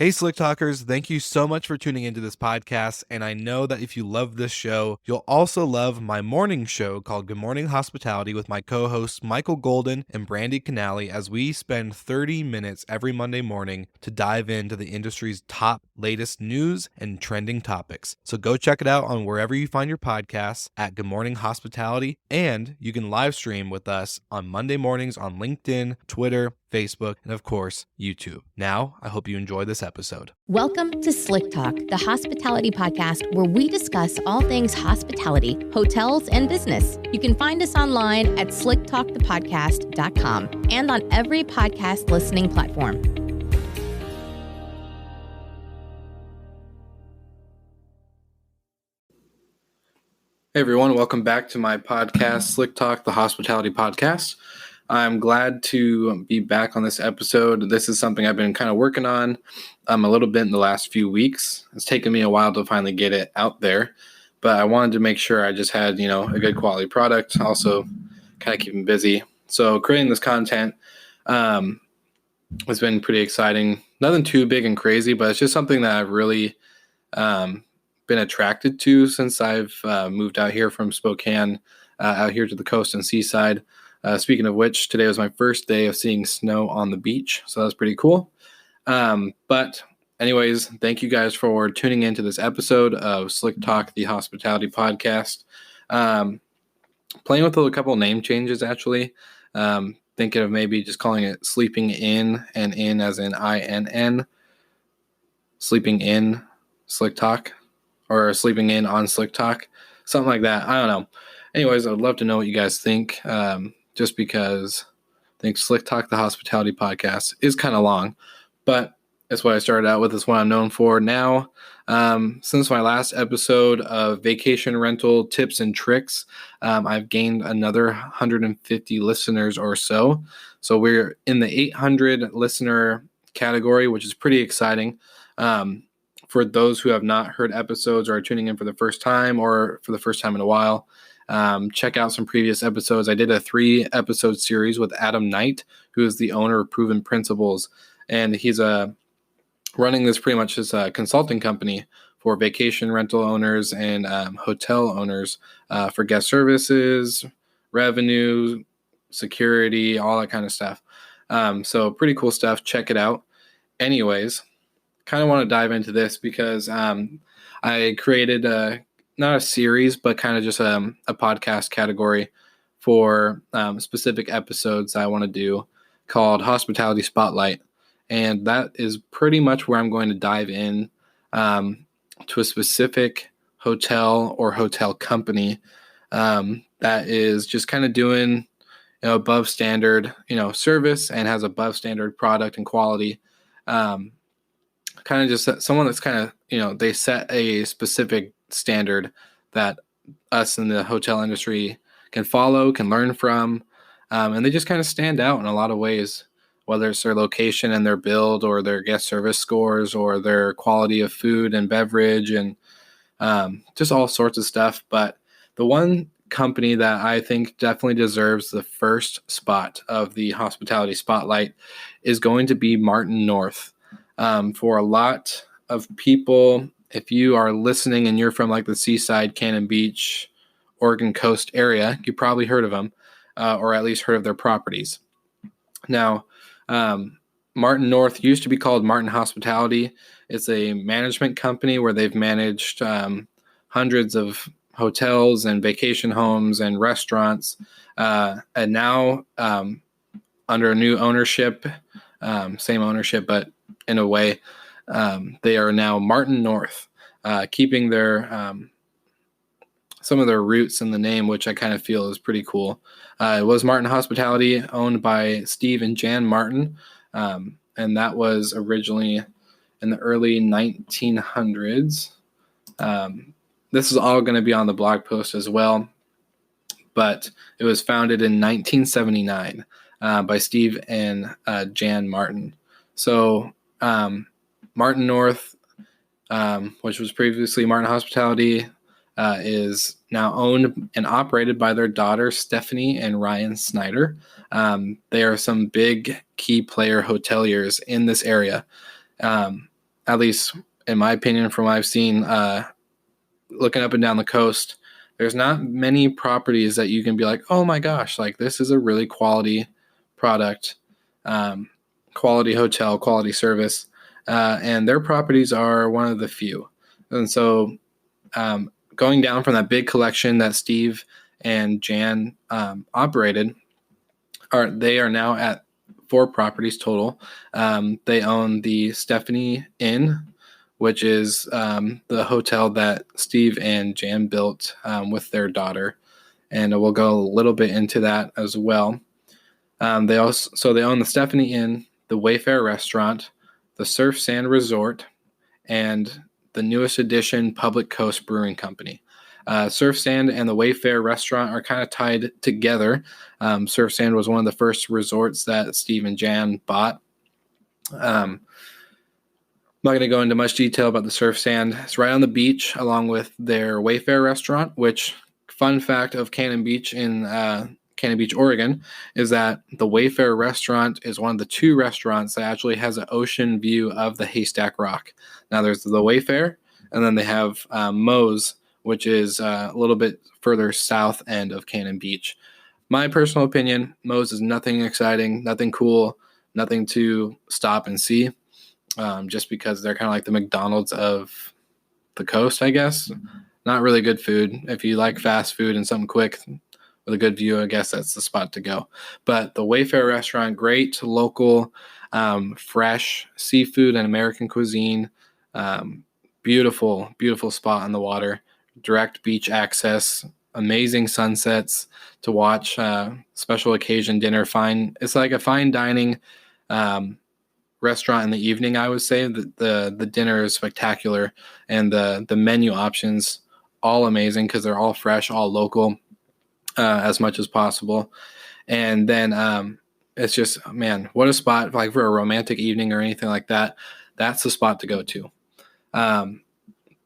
Hey, Slick Talkers, thank you so much for tuning into this podcast. And I know that if you love this show, you'll also love my morning show called Good Morning Hospitality with my co hosts Michael Golden and Brandy Canali, as we spend 30 minutes every Monday morning to dive into the industry's top latest news and trending topics. So go check it out on wherever you find your podcasts at Good Morning Hospitality. And you can live stream with us on Monday mornings on LinkedIn, Twitter, Facebook, and of course, YouTube. Now, I hope you enjoy this episode. Welcome to Slick Talk, the hospitality podcast where we discuss all things hospitality, hotels, and business. You can find us online at slicktalkthepodcast.com and on every podcast listening platform. Hey everyone, welcome back to my podcast, Slick Talk, the Hospitality Podcast. I'm glad to be back on this episode. This is something I've been kind of working on a little bit in the last few weeks. It's taken me a while to finally get it out there, but I wanted to make sure I just had, a good quality product, also kind of keep me busy. So creating this content has been pretty exciting. Nothing too big and crazy, but it's just something that I've really been attracted to since I've moved out here from Spokane, out here to the coast and seaside. Speaking of which, today was my first day of seeing snow on the beach, so that's pretty cool. But anyways, thank you guys for tuning into this episode of Slick Talk, the Hospitality Podcast. Playing with a couple name changes, actually. Thinking of maybe just calling it Sleeping In, and in as in INN. Sleeping In Slick Talk, or Sleeping In on Slick Talk, something like that. I don't know. Anyways, I'd love to know what you guys think. Just because I think Slick Talk, the Hospitality Podcast, is kind of long, but that's what I started out with. It's what I'm known for now. Since my last episode of Vacation Rental Tips and Tricks, I've gained another 150 listeners or so. So we're in the 800 listener category, which is pretty exciting. For those who have not heard episodes or are tuning in for the first time or for the first time in a while, check out some previous episodes. I did a 3-episode series with Adam Knight, who is the owner of Proven Principles, and he's running this pretty much as a consulting company for vacation rental owners and hotel owners for guest services, revenue, security, all that kind of stuff. So pretty cool stuff. Check it out. Anyways, kind of want to dive into this because I created not a series, but kind of just a podcast category for specific episodes I want to do called Hospitality Spotlight. And that is pretty much where I'm going to dive in to a specific hotel or hotel company that is just kind of doing above standard service and has above standard product and quality. Kind of just someone that's kind of they set a specific standard that us in the hotel industry can follow, can learn from, and they just kind of stand out in a lot of ways, whether it's their location and their build or their guest service scores or their quality of food and beverage and just all sorts of stuff. But the one company that I think definitely deserves the first spot of the hospitality spotlight is going to be Martin North. For a lot of people, if you are listening and you're from like the Seaside, Cannon Beach, Oregon coast area, you probably heard of them or at least heard of their properties. Now, Martin North used to be called Martin Hospitality. It's a management company where they've managed hundreds of hotels and vacation homes and restaurants. And now under a new ownership, same ownership, but in a way, they are now Martin North, keeping their some of their roots in the name, which I kind of feel is pretty cool. It was Martin Hospitality, owned by Steve and Jan Martin, and that was originally in the early 1900s. This is all going to be on the blog post as well, but it was founded in 1979 by Steve and Jan Martin. So Martin North, which was previously Martin Hospitality, is now owned and operated by their daughter, Stephanie and Ryan Snyder. They are some big key player hoteliers in this area. at least in my opinion, from what I've seen, looking up and down the coast, there's not many properties that you can be like, oh my gosh, like this is a really quality product, quality hotel, quality service. And their properties are one of the few. And so going down from that big collection that Steve and Jan operated, they are now at 4 properties total. They own the Stephanie Inn, which is the hotel that Steve and Jan built with their daughter. And we'll go a little bit into that as well. They own the Stephanie Inn, the Wayfair Restaurant, the Surf Sand Resort, and the newest addition, Public Coast Brewing Company. Surf Sand and the Wayfair Restaurant are kind of tied together. Surf Sand was one of the first resorts that Steve and Jan bought. I'm not going to go into much detail about the Surf Sand. It's right on the beach along with their Wayfair Restaurant, which, fun fact of Cannon Beach in Cannon Beach, Oregon, is that the Wayfair Restaurant is one of the 2 restaurants that actually has an ocean view of the Haystack Rock. Now there's the Wayfair, and then they have Moe's, which is a little bit further south end of Cannon Beach. My personal opinion, Moe's is nothing exciting, nothing cool, nothing to stop and see, just because they're kind of like the McDonald's of the coast, I guess. Not really good food. If you like fast food and something quick with a good view, I guess that's the spot to go. But the Wayfair Restaurant, great local, fresh seafood and American cuisine. Beautiful, beautiful spot on the water. Direct beach access, amazing sunsets to watch, special occasion dinner. It's like a fine dining restaurant in the evening, I would say. The dinner is spectacular, and the menu options, all amazing because they're all fresh, all local, as much as possible. And then it's just, man, what a spot, like for a romantic evening or anything like that. That's the spot to go to.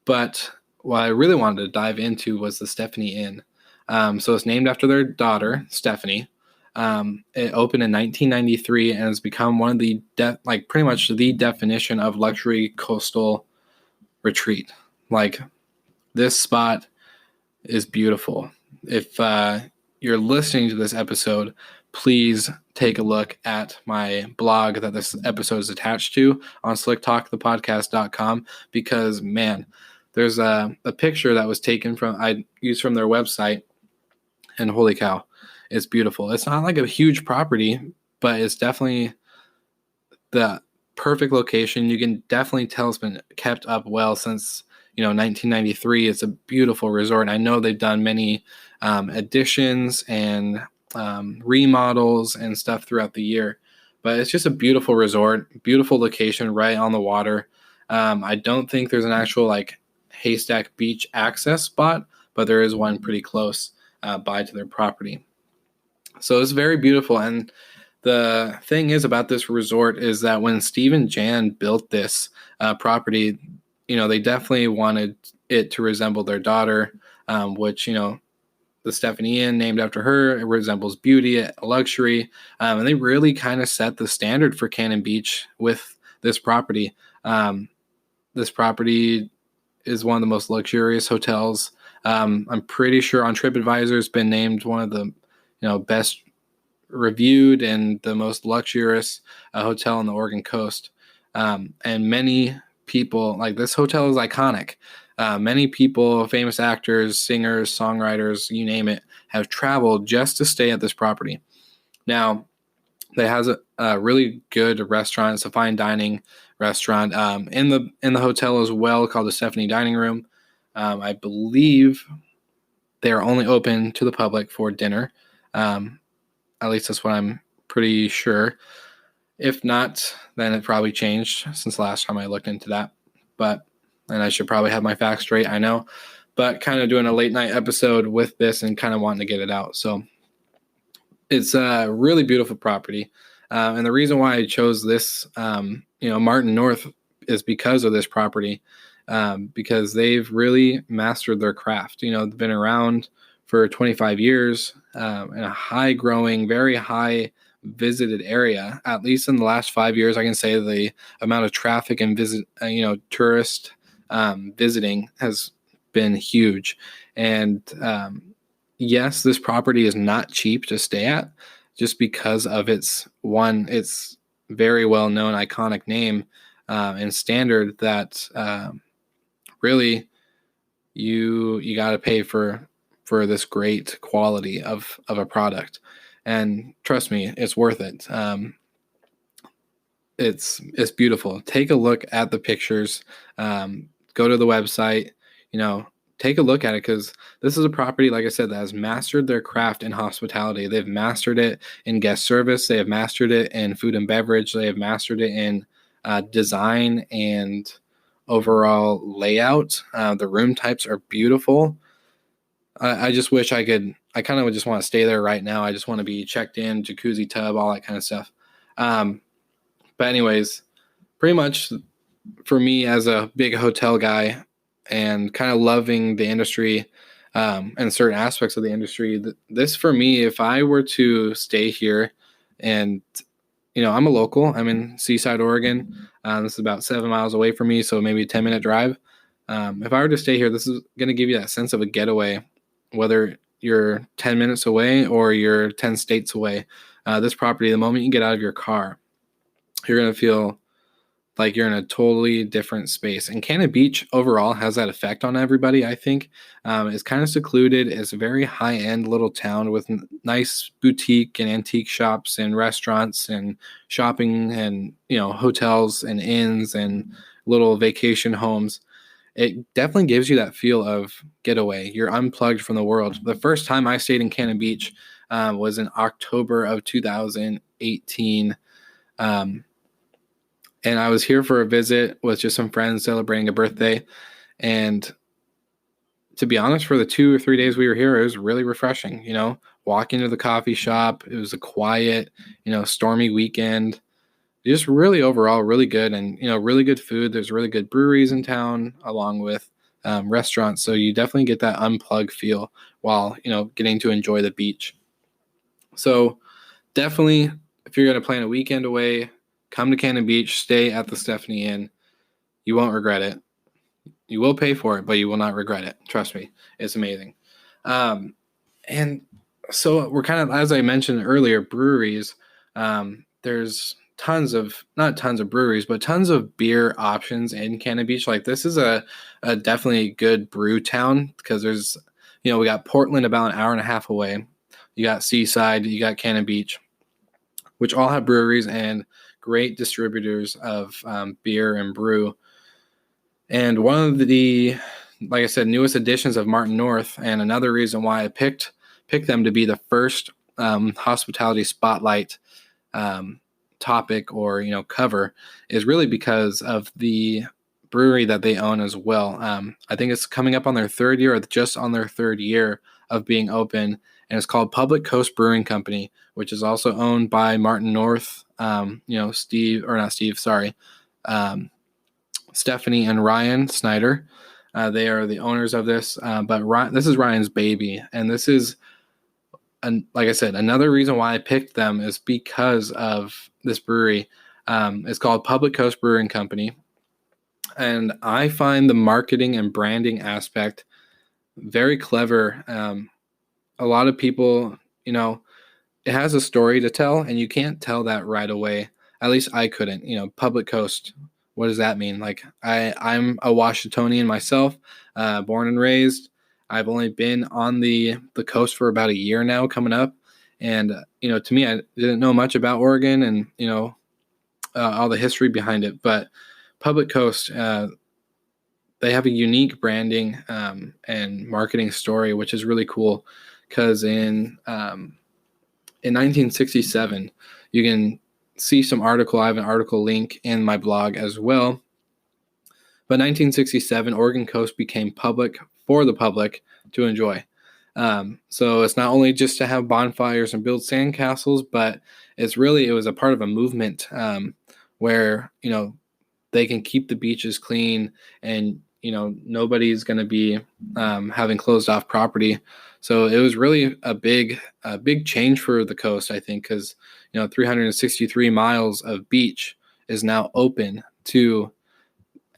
But what I really wanted to dive into was the Stephanie Inn. So it's named after their daughter, Stephanie. It opened in 1993 and has become one of the pretty much the definition of luxury coastal retreat. Like, this spot is beautiful. If you're listening to this episode, please take a look at my blog that this episode is attached to on slicktalkthepodcast.com, because, man, there's a picture that was taken I used from their website, and holy cow, it's beautiful. It's not like a huge property, but it's definitely the perfect location. You can definitely tell it's been kept up well since 1993. It's a beautiful resort. I know they've done many additions and remodels and stuff throughout the year, but it's just a beautiful resort, beautiful location right on the water. I don't think there's an actual Haystack Beach access spot, but there is one pretty close by to their property. So it's very beautiful. And the thing is about this resort is that when Steve and Jan built this property, they definitely wanted it to resemble their daughter, which, the Stephanie Inn, named after her, it resembles beauty, luxury. And they really kind of set the standard for Cannon Beach with this property. This property is one of the most luxurious hotels. I'm pretty sure on TripAdvisor it's been named one of the best reviewed and the most luxurious hotel on the Oregon coast. And many people, this hotel is iconic. Many people, famous actors, singers, songwriters, you name it, have traveled just to stay at this property. Now, it has a really good restaurant. It's a fine dining restaurant in the hotel as well, called the Stephanie Dining Room. I believe they are only open to the public for dinner. At least that's what I'm pretty sure. If not, then it probably changed since last time I looked into that. And I should probably have my facts straight, I know. But kind of doing a late night episode with this and kind of wanting to get it out. So it's a really beautiful property. And the reason why I chose this, Martin North, is because of this property. Because they've really mastered their craft. They've been around for 25 years in a high growing, very high visited area. At least in the last 5 years, I can say the amount of traffic and tourist visiting has been huge. And yes, this property is not cheap to stay at, just because of its very well known iconic name and standard that really you got to pay for this great quality of a product. And trust me, it's worth it. It's beautiful. Take a look at the pictures. Go to the website, take a look at it, because this is a property, like I said, that has mastered their craft in hospitality. They've mastered it in guest service. They have mastered it in food and beverage. They have mastered it in design and overall layout. The room types are beautiful. I just wish I kind of just want to stay there right now. I just want to be checked in, jacuzzi tub, all that kind of stuff. But anyways, pretty much for me as a big hotel guy and kind of loving the industry and certain aspects of the industry, this for me, if I were to stay here, and I'm a local, I'm in Seaside, Oregon. This is about 7 miles away from me, so maybe a 10-minute drive. If I were to stay here, this is going to give you that sense of a getaway, whether you're 10 minutes away or you're 10 states away. This property, the moment you get out of your car, you're going to feel like you're in a totally different space. And Cannon Beach overall has that effect on everybody, I think. It's kind of secluded. It's a very high-end little town with nice boutique and antique shops and restaurants and shopping and, hotels and inns and little vacation homes. It definitely gives you that feel of getaway. You're unplugged from the world. The first time I stayed in Cannon Beach was in October of 2018. And I was here for a visit with just some friends celebrating a birthday. And to be honest, for the 2 or 3 days we were here, it was really refreshing. Walking to the coffee shop, it was a quiet, stormy weekend. Just really overall really good, and really good food. There's really good breweries in town along with restaurants. So you definitely get that unplugged feel while getting to enjoy the beach. So definitely, if you're going to plan a weekend away, come to Cannon Beach, stay at the Stephanie Inn. You won't regret it. You will pay for it, but you will not regret it. Trust me, it's amazing. And so we're kind of, as I mentioned earlier, breweries. There's not tons of breweries, but tons of beer options in Cannon Beach. Like, this is a definitely good brew town, because there's, we got Portland about an hour and a half away. You got Seaside, you got Cannon Beach, which all have breweries and great distributors of beer and brew. And one of the, like I said, newest additions of Martin North, and another reason why I picked them to be the first hospitality spotlight topic or cover, is really because of the brewery that they own as well. I think it's coming up on their third year, or just on their third year of being open, and it's called Public Coast Brewing Company, which is also owned by Martin North. Stephanie and Ryan Snyder. They are the owners of this, but this is Ryan's baby, and this is, like I said, another reason why I picked them is because of this brewery. It's called Public Coast Brewing Company, and I find the marketing and branding aspect very clever. A lot of people, it has a story to tell, and you can't tell that right away. At least I couldn't. Public Coast, what does that mean? Like, I'm a Washingtonian myself, born and raised. I've only been on the coast for about a year now, coming up. And, to me, I didn't know much about Oregon and, all the history behind it. But Public Coast, they have a unique branding and marketing story, which is really cool. Because in 1967, you can see some article. I have an article link in my blog as well. But 1967, Oregon Coast became public for the public to enjoy. So it's not only just to have bonfires and build sandcastles, but it was a part of a movement where, they can keep the beaches clean, and, nobody's going to be having closed off property. So it was really a big change for the coast, I think, because, 363 miles of beach is now open to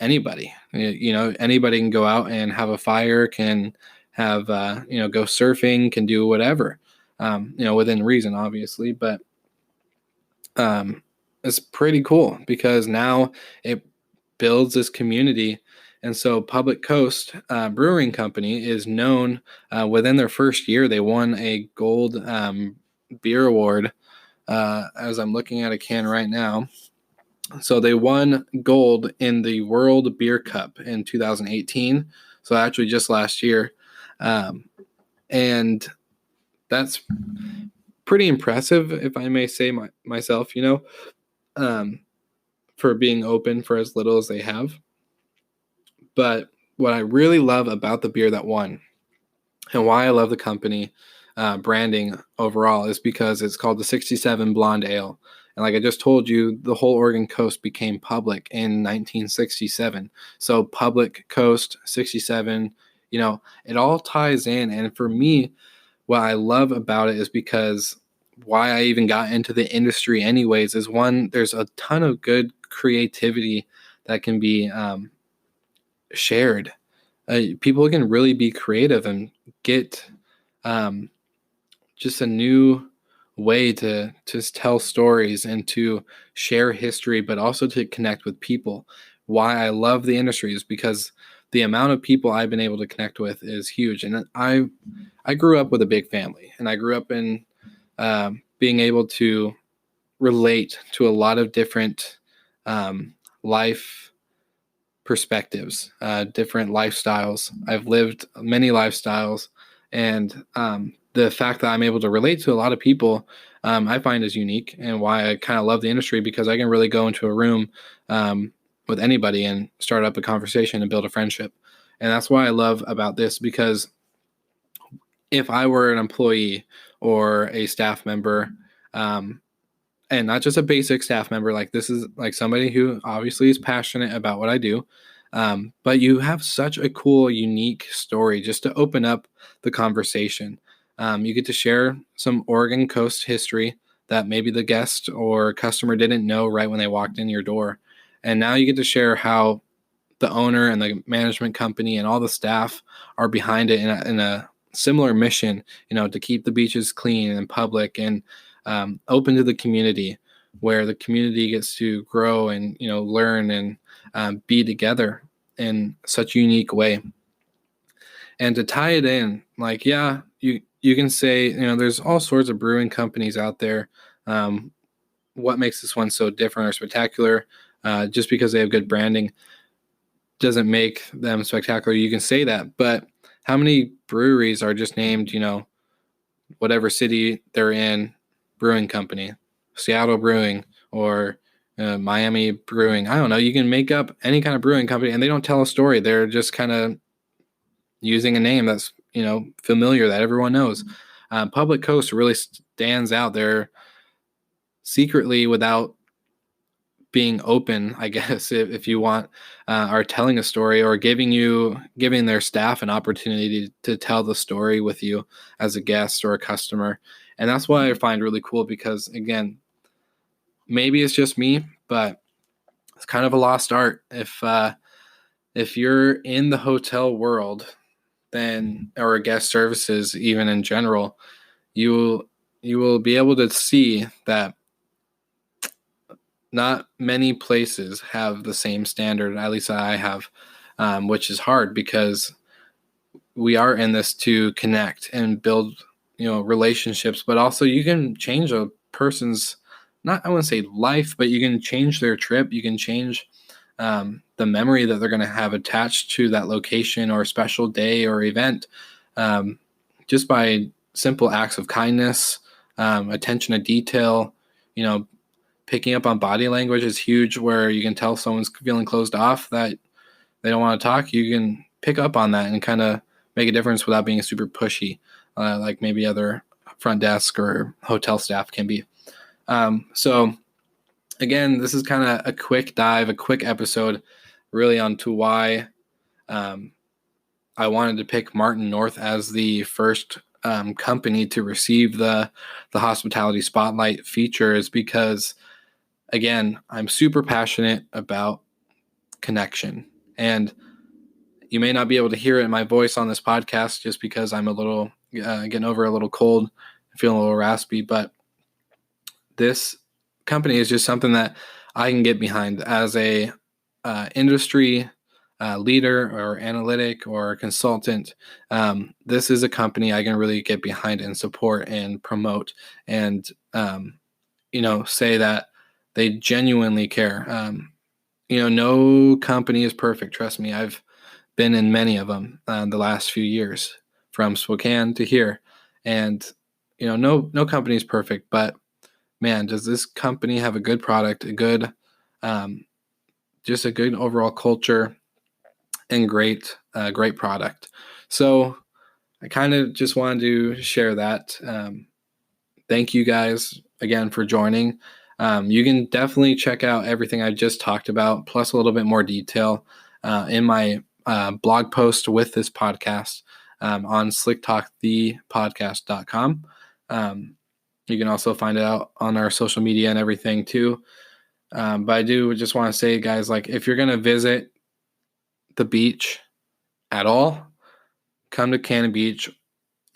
anybody. Anybody can go out and have a fire, can have, go surfing, can do whatever, within reason, obviously. But it's pretty cool because now it builds this community. And so Public Coast Brewing Company is known, within their first year, they won a gold beer award, as I'm looking at a can right now. So they won gold in the World Beer Cup in 2018. So actually just last year. And that's pretty impressive, if I may say myself, for being open for as little as they have. But what I really love about the beer that won, and why I love the company branding overall, is because it's called the 67 Blonde Ale. And like I just told you, the whole Oregon coast became public in 1967. So Public Coast, 67, it all ties in. And for me, what I love about it is because why I even got into the industry anyways is, one, there's a ton of good creativity that can be shared. People can really be creative and get just a new way to tell stories and to share history, but also to connect with people. Why I love the industry is because the amount of people I've been able to connect with is huge. And I grew up with a big family, and I grew up in being able to relate to a lot of different life perspectives, different lifestyles. I've lived many lifestyles, and the fact that I'm able to relate to a lot of people, I find is unique, and why I kind of love the industry, because I can really go into a room with anybody and start up a conversation and build a friendship. And that's why I love about this, because if I were an employee or a staff member, and not just a basic staff member, like this is like somebody who obviously is passionate about what I do, but you have such a cool, unique story just to open up the conversation. You get to share some Oregon coast history that maybe the guest or customer didn't know right when they walked in your door. And now you get to share how the owner and the management company and all the staff are behind it in a similar mission, to keep the beaches clean and public and open to the community, where the community gets to grow and, learn and be together in such a unique way. And to tie it in, like, yeah, you can say, there's all sorts of brewing companies out there. What makes this one so different or spectacular? Just because they have good branding doesn't make them spectacular. You can say that, but how many breweries are just named, whatever city they're in, brewing company, Seattle Brewing or Miami Brewing? I don't know. You can make up any kind of brewing company and they don't tell a story. They're just kind of using a name that's, familiar, that everyone knows. Public Coast really stands out there secretly, without being open, I guess, if you want, are telling a story or giving their staff an opportunity to tell the story with you as a guest or a customer. And that's what I find really cool, because again, maybe it's just me, but it's kind of a lost art. If you're in the hotel world, then, or guest services, even in general, you will be able to see that not many places have the same standard, at least I have, which is hard, because we are in this to connect and build, relationships, but also you can change a person's, not, I wouldn't say life, but you can change their trip. You can change the memory that they're going to have attached to that location or special day or event, just by simple acts of kindness, attention to detail. Picking up on body language is huge, where you can tell someone's feeling closed off, that they don't want to talk. You can pick up on that and kind of make a difference without being super pushy, like maybe other front desk or hotel staff can be. So again, this is kind of a quick dive, a quick episode really onto why I wanted to pick Martin North as the first company to receive the hospitality spotlight feature is because, again, I'm super passionate about connection. And you may not be able to hear it in my voice on this podcast just because I'm a little getting over a little cold, feeling a little raspy, but this company is just something that I can get behind as a industry leader or analytic or consultant. This is a company I can really get behind and support and promote and, say that they genuinely care. No company is perfect. Trust me. I've been in many of them the last few years, from Spokane to here. And, no company is perfect, but man, does this company have a good product, just a good overall culture and great product. So I kind of just wanted to share that. Thank you guys again for joining. You can definitely check out everything I just talked about, plus a little bit more detail in my blog post with this podcast on slicktalkthepodcast.com. You can also find it out on our social media and everything too. But I do just want to say, guys, like if you're going to visit the beach at all, come to Cannon Beach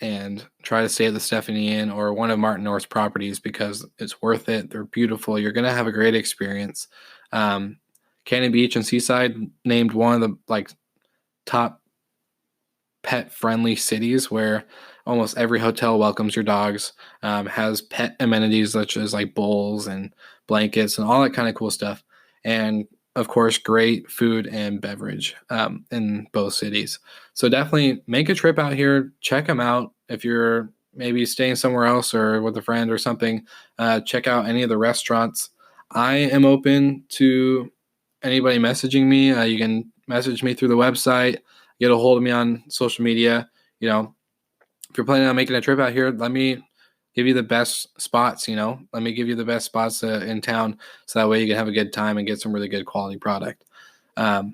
and try to stay at the Stephanie Inn or one of Martin North's properties because it's worth it. They're beautiful. You're going to have a great experience. Cannon Beach and Seaside named one of the top pet friendly cities where almost every hotel welcomes your dogs, has pet amenities such as like bowls and blankets and all that kind of cool stuff. And of course, great food and beverage in both cities. So definitely make a trip out here. Check them out. If you're maybe staying somewhere else or with a friend or something, check out any of the restaurants. I am open to anybody messaging me. You can message me through the website, get a hold of me on social media. If you're planning on making a trip out here, let me give you the best spots, let me give you the best spots in town. So that way you can have a good time and get some really good quality product. But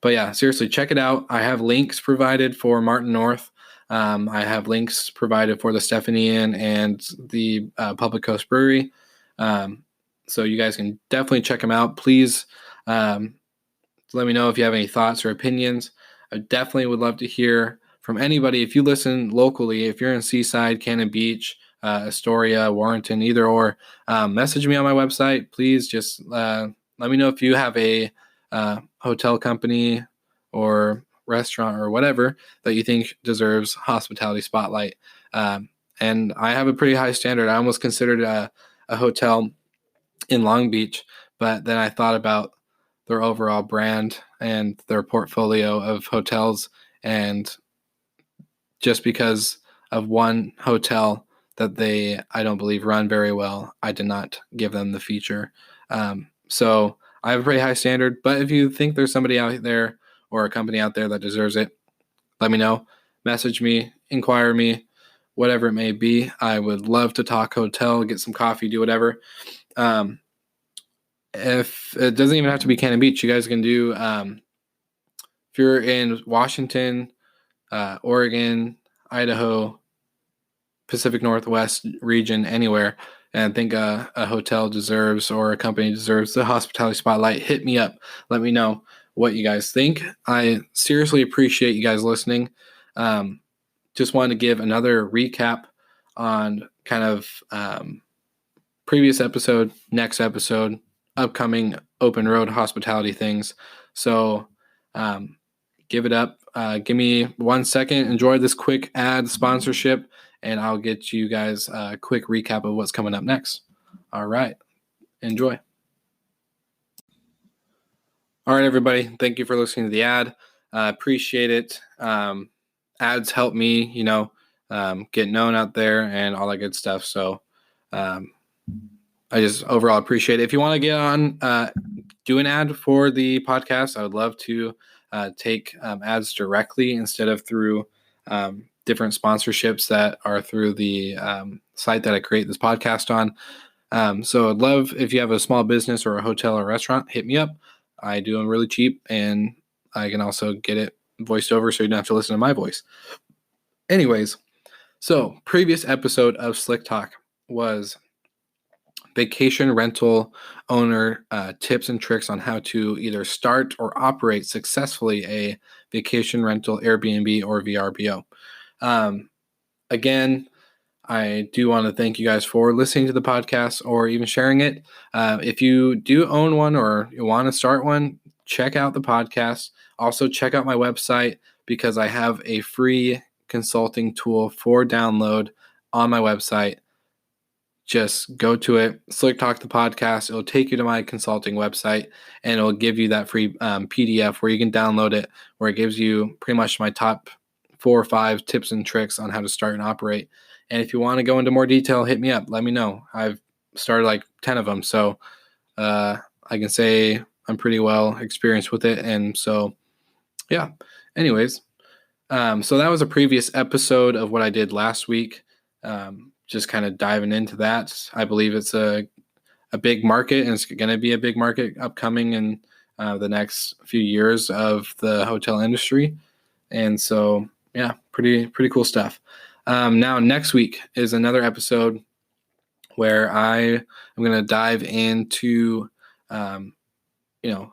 yeah, seriously, check it out. I have links provided for Martin North. I have links provided for the Stephanie Inn and the Public Coast Brewery. So you guys can definitely check them out. Please let me know if you have any thoughts or opinions. I definitely would love to hear from anybody. If you listen locally, if you're in Seaside, Cannon Beach, Astoria, Warrenton, either or, message me on my website. Please just let me know if you have a hotel company or restaurant or whatever that you think deserves hospitality spotlight. And I have a pretty high standard. I almost considered a hotel in Long Beach, but then I thought about their overall brand and their portfolio of hotels, and just because of one hotel that I don't believe run very well, I did not give them the feature. So I have a pretty high standard, but if you think there's somebody out there or a company out there that deserves it, let me know. Message me, inquire me, whatever it may be. I would love to talk hotel, get some coffee, do whatever. If it doesn't even have to be Cannon Beach, you guys can do, if you're in Washington, Oregon, Idaho, Pacific Northwest region, anywhere, and think a hotel deserves or a company deserves the hospitality spotlight, hit me up. Let me know what you guys think. I seriously appreciate you guys listening. Just wanted to give another recap on kind of previous episode, next episode, upcoming open road hospitality things. So give it up. Give me 1 second. Enjoy this quick ad sponsorship, and I'll get you guys a quick recap of what's coming up next. All right. Enjoy. All right, everybody. Thank you for listening to the ad. Appreciate it. Ads help me, get known out there and all that good stuff. So I just overall appreciate it. If you want to get on, do an ad for the podcast, I would love to take ads directly instead of through different sponsorships that are through the site that I create this podcast on. So I'd love if you have a small business or a hotel or restaurant, hit me up. I do them really cheap, and I can also get it voiced over so you don't have to listen to my voice. Anyways, So, previous episode of Slick Talk was vacation rental owner tips and tricks on how to either start or operate successfully a vacation rental Airbnb or VRBO. Again, I do want to thank you guys for listening to the podcast or even sharing it. If you do own one or you want to start one, check out the podcast. Also, check out my website because I have a free consulting tool for download on my website. Just go to it, Slick Talk the podcast. It'll take you to my consulting website and it'll give you that free PDF where you can download it, where it gives you pretty much my top 4 or 5 tips and tricks on how to start and operate. And if you want to go into more detail, hit me up. Let me know. I've started like 10 of them. So I can say I'm pretty well experienced with it. And so, yeah. Anyways, so that was a previous episode of what I did last week. Just kind of diving into that. I believe it's a big market, and it's going to be a big market upcoming in the next few years of the hotel industry. And so, yeah, pretty cool stuff. Now, next week is another episode where I am going to dive into,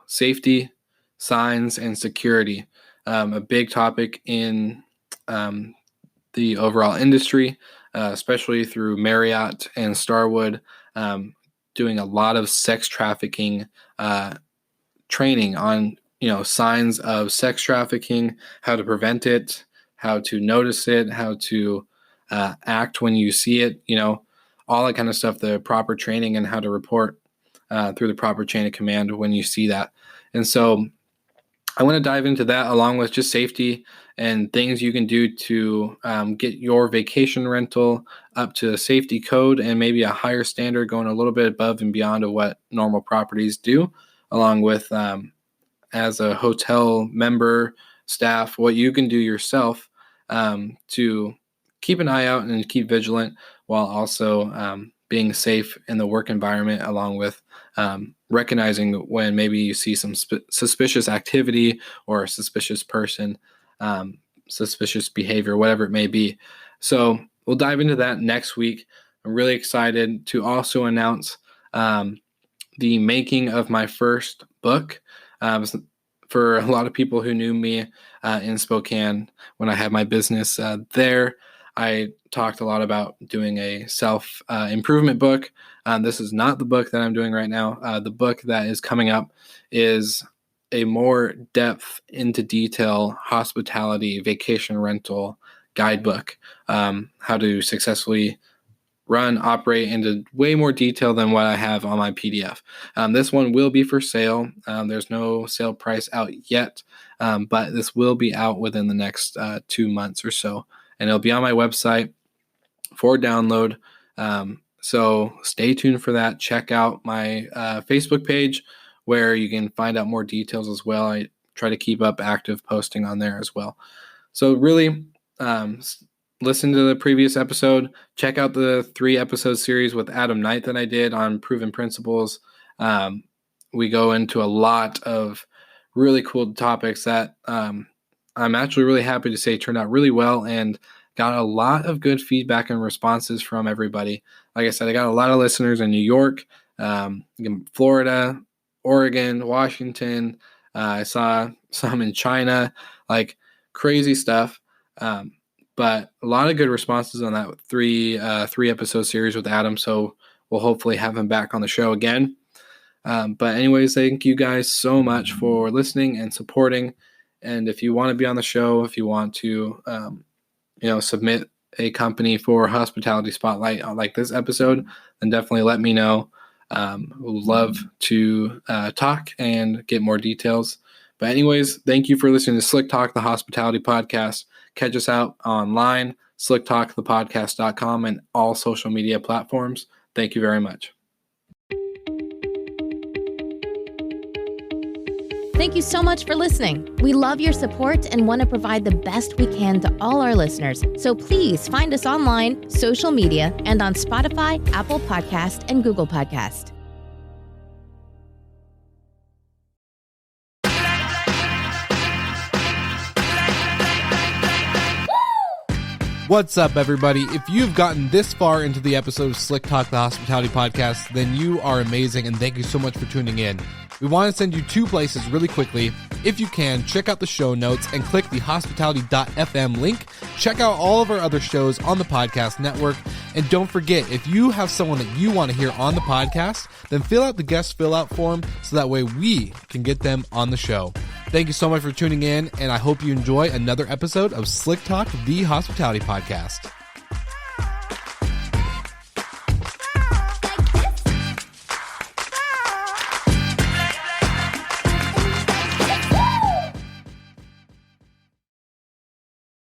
safety, signs, and security. A big topic in the overall industry, especially through Marriott and Starwood, doing a lot of sex trafficking training on, signs of sex trafficking, how to prevent it, how to notice it, how to act when you see it, all that kind of stuff, the proper training and how to report through the proper chain of command when you see that. And so I want to dive into that along with just safety and things you can do to get your vacation rental up to a safety code and maybe a higher standard, going a little bit above and beyond of what normal properties do, along with as a hotel member, staff, what you can do yourself to keep an eye out and keep vigilant while also being safe in the work environment, along with recognizing when maybe you see some suspicious activity or a suspicious person, suspicious behavior, whatever it may be. So we'll dive into that next week. I'm really excited to also announce the making of my first book. For a lot of people who knew me in Spokane when I had my business there, I talked a lot about doing a self-improvement book. This is not the book that I'm doing right now. The book that is coming up is a more depth into detail hospitality vacation rental guidebook, how to successfully run, operate into way more detail than what I have on my PDF. This one will be for sale. There's no sale price out yet, but this will be out within the next 2 months or so. And it'll be on my website for download. So stay tuned for that. Check out my Facebook page where you can find out more details as well. I try to keep up active posting on there as well. So really, listen to the previous episode. Check out the 3-episode series with Adam Knight that I did on proven principles. We go into a lot of really cool topics that I'm actually really happy to say turned out really well and got a lot of good feedback and responses from everybody. Like I said, I got a lot of listeners in New York, Florida, Oregon, Washington. I saw some in China, like crazy stuff. But a lot of good responses on that 3-episode series with Adam. So we'll hopefully have him back on the show again. But anyways, thank you guys so much for listening and supporting. And if you want to be on the show, if you want to, submit a company for Hospitality Spotlight like this episode, then definitely let me know. We'd love to talk and get more details. But anyways, thank you for listening to Slick Talk, the Hospitality Podcast. Catch us out online, slicktalkthepodcast.com, and all social media platforms. Thank you very much. Thank you so much for listening. We love your support and want to provide the best we can to all our listeners. So please find us online, social media, and on Spotify, Apple Podcast, and Google Podcast. What's up, everybody? If you've gotten this far into the episode of Slick Talk, the Hospitality Podcast, then you are amazing, and thank you so much for tuning in. We want to send you two places really quickly. If you can, check out the show notes and click the hospitality.fm link. Check out all of our other shows on the podcast network. And don't forget, if you have someone that you want to hear on the podcast, then fill out the guest fill out form so that way we can get them on the show. Thank you so much for tuning in, and I hope you enjoy another episode of Slick Talk, the Hospitality Podcast.